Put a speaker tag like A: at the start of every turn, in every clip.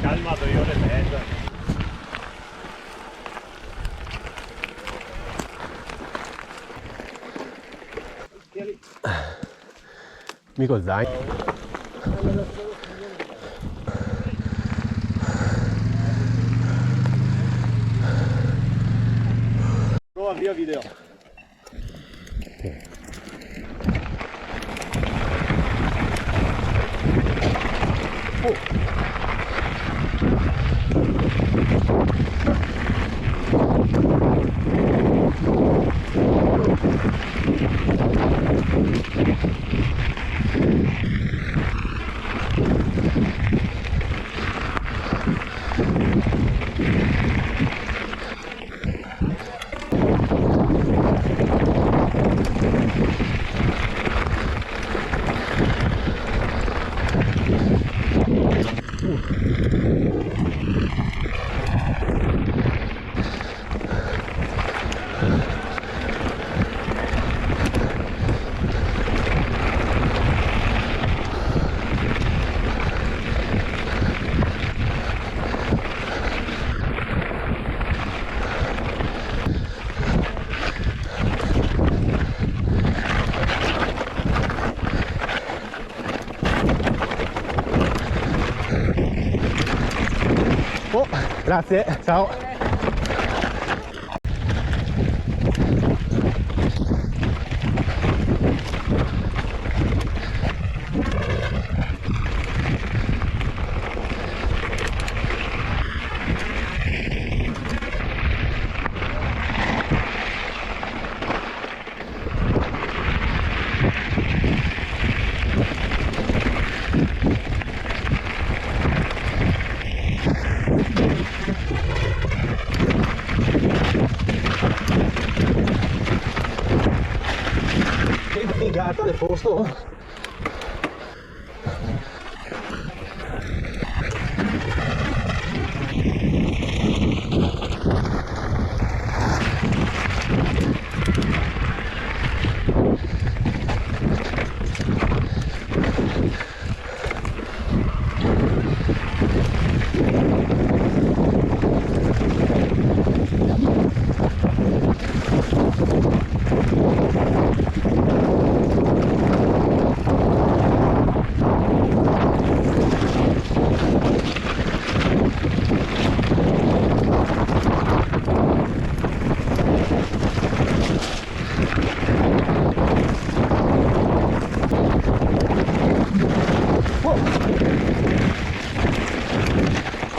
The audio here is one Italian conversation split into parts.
A: Calma 2 ore e mezza.
B: Mico zaino.
A: Prova via video.
B: Oh, grazie, ciao. Che figata del posto.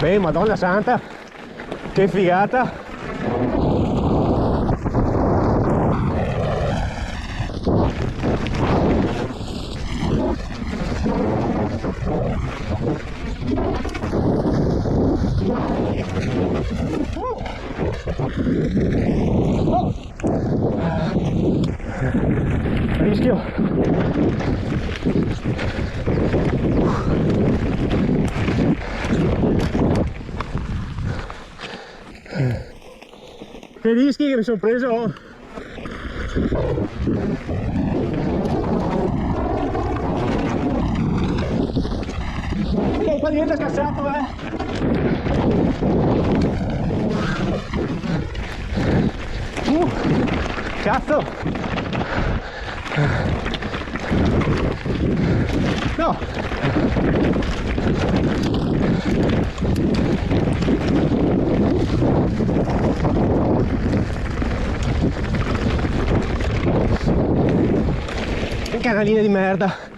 B: Beh, Madonna Santa, che figata! Rischio! Che rischi che mi sono preso! Oh, qua diventa scassato, cazzo! No! Che canaline di merda!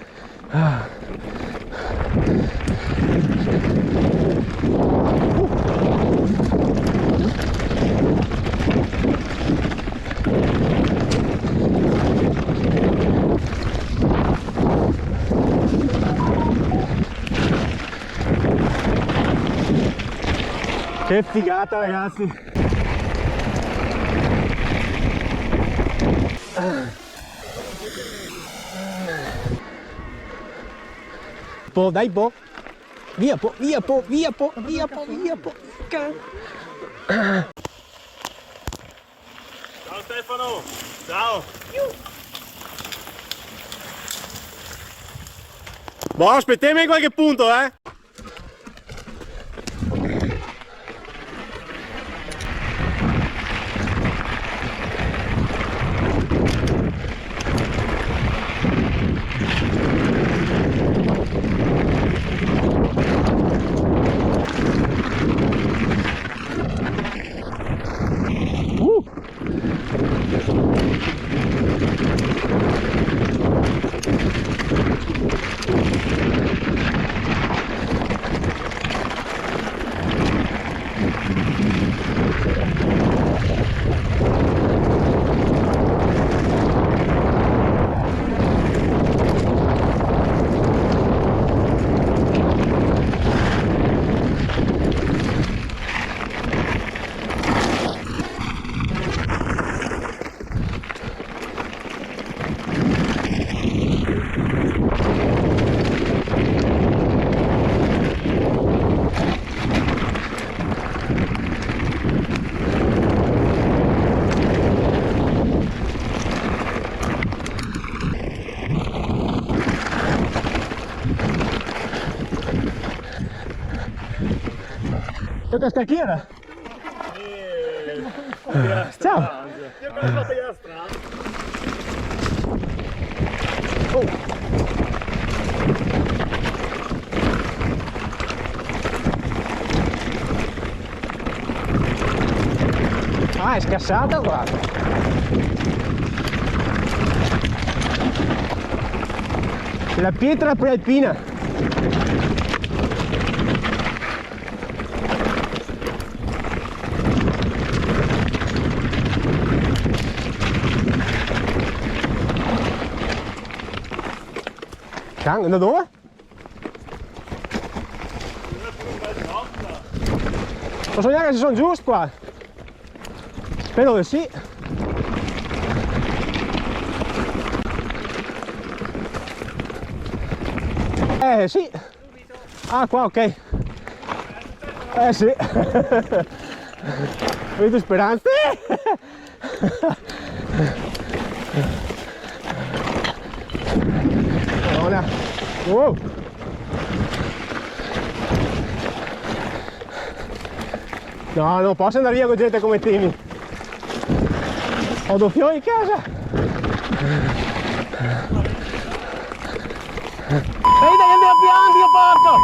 B: Che figata, ragazzi! Po, dai po! Via po, via po, via po, via po, via po!
A: Ciao Stefano! Ciao! Boh, aspettiamo in qualche punto,
B: Tocca a scacchiera. Ciao.
A: Io che ho fatto la strada.
B: Oh. Ah, è scassata, guarda. La pietra prealpina. Da dove? Non so neanche se sono giusto qua. Spero che sì. Sì. Ah, qua, ok. Sì. Vedo speranze. Madonna. Wow. No, non posso andare via con gente come Timmy. Ho doppione in casa. Ehi, dai, andiamo pianti, io porco!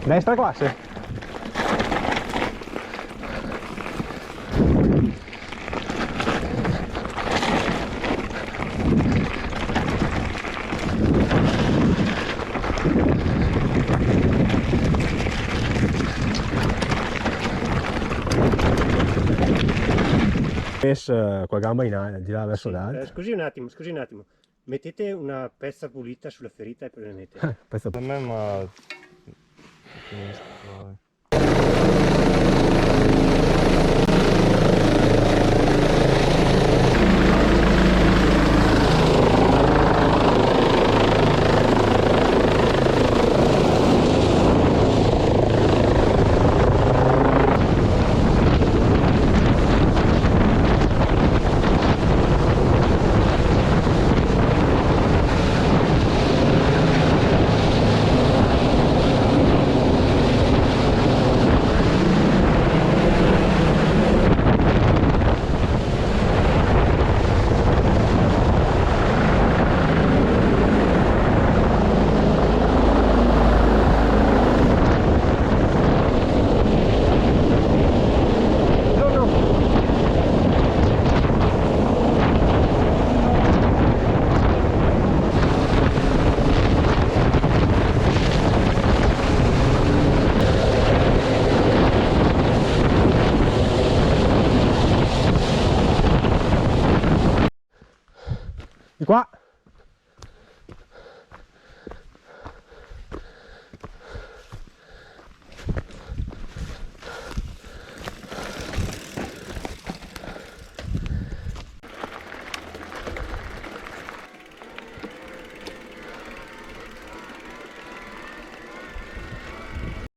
B: Destra classe. Qua gamba in aria, di là verso l'alto.
C: Scusi un attimo. Mettete una pezza pulita sulla ferita e poi la mettete.
B: Pezzo.
D: A me ma... finisco.